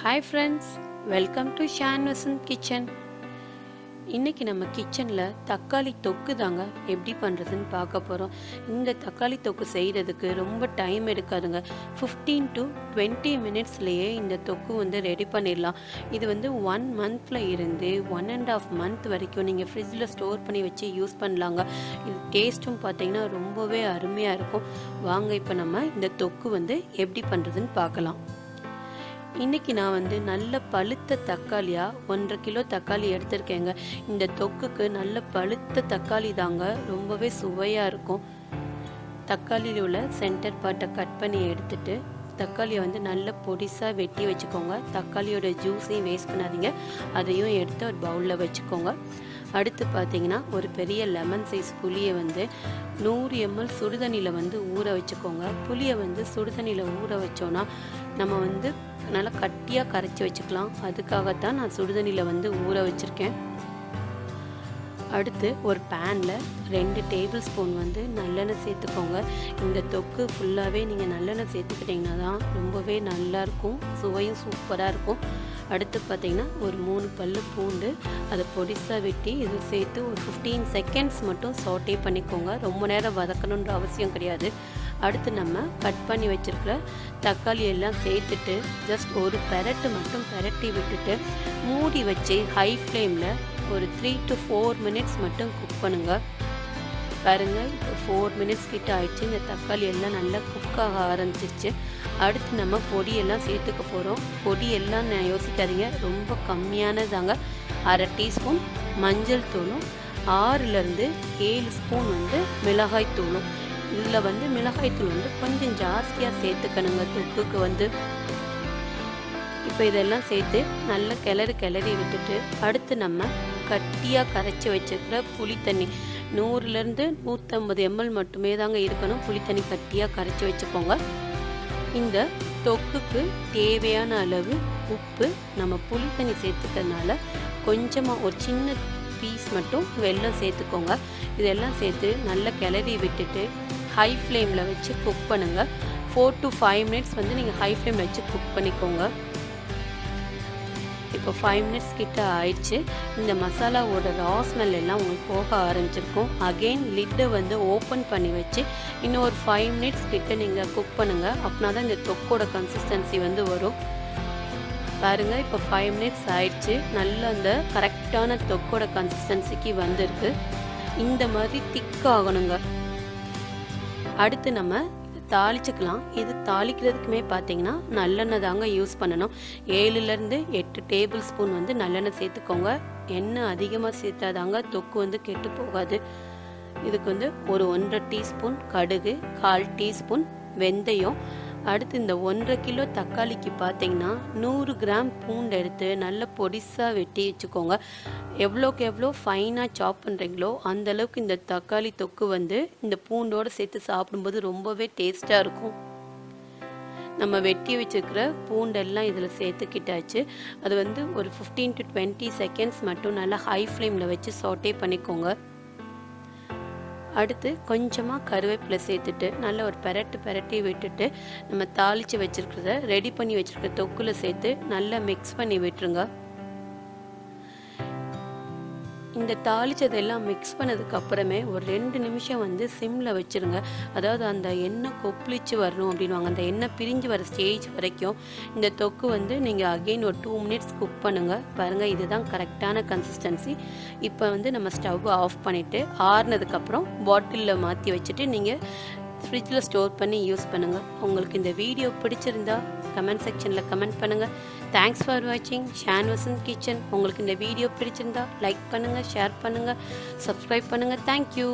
Hi friends, welcome to ShanVasanth's kitchen. இன்னைக்கு நம்ம கிச்சன்ல தக்காளி தொக்கு தாங்க எப்படி பண்றதுன்னு பார்க்க போறோம். இந்த தக்காளி தொக்கு செய்யறதுக்கு ரொம்ப டைம் எடுக்காதுங்க. 15 to 20 மினிட்ஸ்லயே இந்த தொக்கு ரெடி பண்ணிடலாம். இது 1 மந்த்ல இருந்து 1.5 மந்த் வரைக்கும் நீங்க ஃப்ரிட்ஜ்ல ஸ்டோர் பண்ணி வச்சு யூஸ் பண்ணலாங்க. இது டேஸ்ட்டும் பார்த்தீங்கன்னா ரொம்பவே அருமையா இருக்கும். வாங்க இப்போ நம்ம இந்த தொக்கு எப்படி பண்றதுன்னு பார்க்கலாம். இன்றைக்கி நான் நல்ல பழுத்த தக்காளியாக 1.5 கிலோ தக்காளி எடுத்திருக்கேங்க. இந்த தொக்குக்கு நல்ல பழுத்த தக்காளி தாங்க ரொம்பவே சுவையாக இருக்கும். தக்காளியில் உள்ள சென்டர் பார்ட்டை கட் பண்ணி எடுத்துட்டு தக்காளியை நல்ல பொடிசாக வெட்டி வச்சுக்கோங்க. தக்காளியோட ஜூஸையும் வேஸ்ட் பண்ணாதீங்க, அதையும் எடுத்து ஒரு பவுலில் வச்சுக்கோங்க. அடுத்து பார்த்தீங்கன்னா ஒரு பெரிய லெமன் சைஸ் புளியை 100 ml சுடுதண்ணியில் ஊற வச்சுக்கோங்க. புளியை சுடுதண்ணியில் ஊற வச்சோன்னா நம்ம நல்லா கட்டியாக கரைச்சி வச்சுக்கலாம். அதுக்காகத்தான் நான் சுடுதண்ணியில் ஊற வச்சுருக்கேன். அடுத்து ஒரு பேனில் 2 டேபிள் ஸ்பூன் நல்லெண்ணெய் சேர்த்துக்கோங்க. இந்த தொக்கு ஃபுல்லாகவே நீங்கள் நல்லெண்ணெய் சேர்த்துக்கிட்டிங்கன்னா தான் ரொம்பவே நல்லாயிருக்கும், சுவையும் சூப்பராக இருக்கும். அடுத்து பார்த்திங்கன்னா ஒரு 3 பல்லு பூண்டு அதை பொடிசாக வெட்டி இது சேர்த்து ஒரு 15 செகண்ட்ஸ் மட்டும் சாட்டே பண்ணிக்கோங்க. ரொம்ப நேரம் வதக்கணுன்ற அவசியம் கிடையாது. அடுத்து நம்ம கட் பண்ணி வச்சுருக்கிற தக்காளி எல்லாம் சேர்த்துட்டு ஜஸ்ட் ஒரு பெரட்டு மட்டும் பெரட்டி விட்டுட்டு மூடி வச்சு ஹை ஃப்ளேமில் ஒரு 3 to 4 மினிட்ஸ் மட்டும் குக் பண்ணுங்கள். பாருங்கள், இப்போ 4 மினிட்ஸ் கிட்ட ஆயிடுச்சு. இந்த தக்காளி எல்லாம் நல்லா குக் ஆக ஆரம்பிச்சிருச்சு. அடுத்து நம்ம பொடியெல்லாம் சேர்த்துக்க போகிறோம். பொடியெல்லாம் யோசிக்காதீங்க, ரொம்ப கம்மியானதாங்க. 1/2 டீஸ்பூன் மஞ்சள் தூளும் 6லேருந்து 7 ஸ்பூன் மிளகாய் தூளும். இதில் மிளகாய் தூள் கொஞ்சம் ஜாஸ்தியாக சேர்த்துக்கணுங்க தொக்குக்கு. இப்போ இதெல்லாம் சேர்த்து நல்லா கிளறி விட்டுட்டு அடுத்து நம்ம கட்டியாக கரைச்சி வச்சுருக்கிற புளி தண்ணி 100லேருந்து 150 ml மட்டுமே தாங்க இருக்கணும். புளி தண்ணி கட்டியாக கரைச்சி வச்சுக்கோங்க. இந்த தொக்குக்கு தேவையான அளவு உப்பு, நம்ம புளி தண்ணி சேர்த்துக்கிறதுனால கொஞ்சமாக ஒரு சின்ன பீஸ் மட்டும் வெல்லம் சேர்த்துக்கோங்க. இதெல்லாம் சேர்த்து நல்லா கிளறி விட்டுட்டு ஹை ஃப்ளேமில் வச்சு குக் பண்ணுங்கள். 4 to 5 மினிட்ஸ் நீங்கள் ஹை ஃப்ளேமில் வச்சு குக் பண்ணிக்கோங்க. இப்போ 5 மினிட்ஸ் கிட்ட ஆயிடுச்சு. இந்த மசாலாவோட ரா ஸ்மெல் எல்லாம் உங்களுக்கு போக ஆரம்பிச்சிருக்கும். அகெயின் லிட்டை ஓப்பன் பண்ணி வச்சு இன்னும் ஒரு 5 மினிட்ஸ் கிட்ட நீங்கள் குக் பண்ணுங்கள். அப்படின்னா தான் இந்த தொக்கோட கன்சிஸ்டன்சி வரும். பாருங்கள், இப்போ 5 மினிட்ஸ் ஆயிடுச்சு. நல்ல அந்த கரெக்டான தொக்கோட கன்சிஸ்டன்சிக்கு வந்திருக்கு. இந்த மாதிரி திக்காகணுங்க. அடுத்து நம்ம தாளிச்சுக்கலாம். இது தாளிக்கிறதுக்குமே பார்த்தீங்கன்னா நல்லெண்ணெய் தாங்க யூஸ் பண்ணணும். 7லேருந்து 8 டேபிள் ஸ்பூன் நல்லெண்ணெய் சேர்த்துக்கோங்க. எண்ணெய் அதிகமாக சேர்த்தாதாங்க தொக்கு கெட்டு போகாது. இதுக்கு ஒரு 1.5 டீஸ்பூன் கடுகு, 1/4 டீஸ்பூன் வெந்தயம். அடுத்து இந்த 1.5 கிலோ தக்காளிக்கு பார்த்தீங்கன்னா 100 கிராம் பூண்டு எடுத்து நல்ல பொடிசாக வெட்டி வச்சுக்கோங்க. எவ்வளோக்கு எவ்வளோ ஃபைனாக சாப் பண்ணுறீங்களோ அந்தளவுக்கு இந்த தக்காளி தொக்கு இந்த பூண்டோடு சேர்த்து சாப்பிடும்போது ரொம்பவே டேஸ்ட்டாக இருக்கும். நம்ம வெட்டி வச்சுருக்கிற பூண்டெல்லாம் இதில் சேர்த்துக்கிட்டாச்சு. அது ஒரு 15 to 20 செகண்ட்ஸ் மட்டும் நல்லா ஹை ஃப்ளேமில் வச்சு சாட்டே பண்ணிக்கோங்க. அடுத்து கொஞ்சமாக கருவேப்பிலை சேர்த்துட்டு நல்ல ஒரு பெரட்டி விட்டுட்டு நம்ம தாளித்து வச்சுருக்கிறத ரெடி பண்ணி வச்சுருக்கிற தொக்குல சேர்த்து நல்லா மிக்ஸ் பண்ணி விட்டுருங்க. இந்த தாளிச்சதெல்லாம் மிக்ஸ் பண்ணதுக்கு அப்புறமே ஒரு 2 நிமிஷம் சிம்மில் வச்சுருங்க. அதாவது அந்த எண்ணெய் கொப்பளிச்சு வரணும் அப்படின்வாங்க. அந்த எண்ணெய் பிரிஞ்சு வர ஸ்டேஜ் வரைக்கும் இந்த தொக்கு நீங்கள் அகெயின் ஒரு 2 மினிட்ஸ் குக் பண்ணுங்கள். பாருங்கள், இதுதான் கரெக்டான கன்சிஸ்டன்சி. இப்போ நம்ம ஸ்டவ் ஆஃப் பண்ணிவிட்டு ஆறுனதுக்கப்புறம் பாட்டிலில் மாற்றி வச்சுட்டு நீங்கள் ஃப்ரிட்ஜில் ஸ்டோர் பண்ணி யூஸ் பண்ணுங்கள். உங்களுக்கு இந்த வீடியோ பிடிச்சிருந்தா கமெண்ட் செக்ஷனில் கமெண்ட் பண்ணுங்கள். தேங்க்ஸ் ஃபார் வாட்சிங் ShanVasanth's கிச்சன். உங்களுக்கு இந்த வீடியோ பிடிச்சிருந்தா லைக் பண்ணுங்கள், ஷேர் பண்ணுங்கள், சப்ஸ்கிரைப் பண்ணுங்கள். தேங்க்யூ.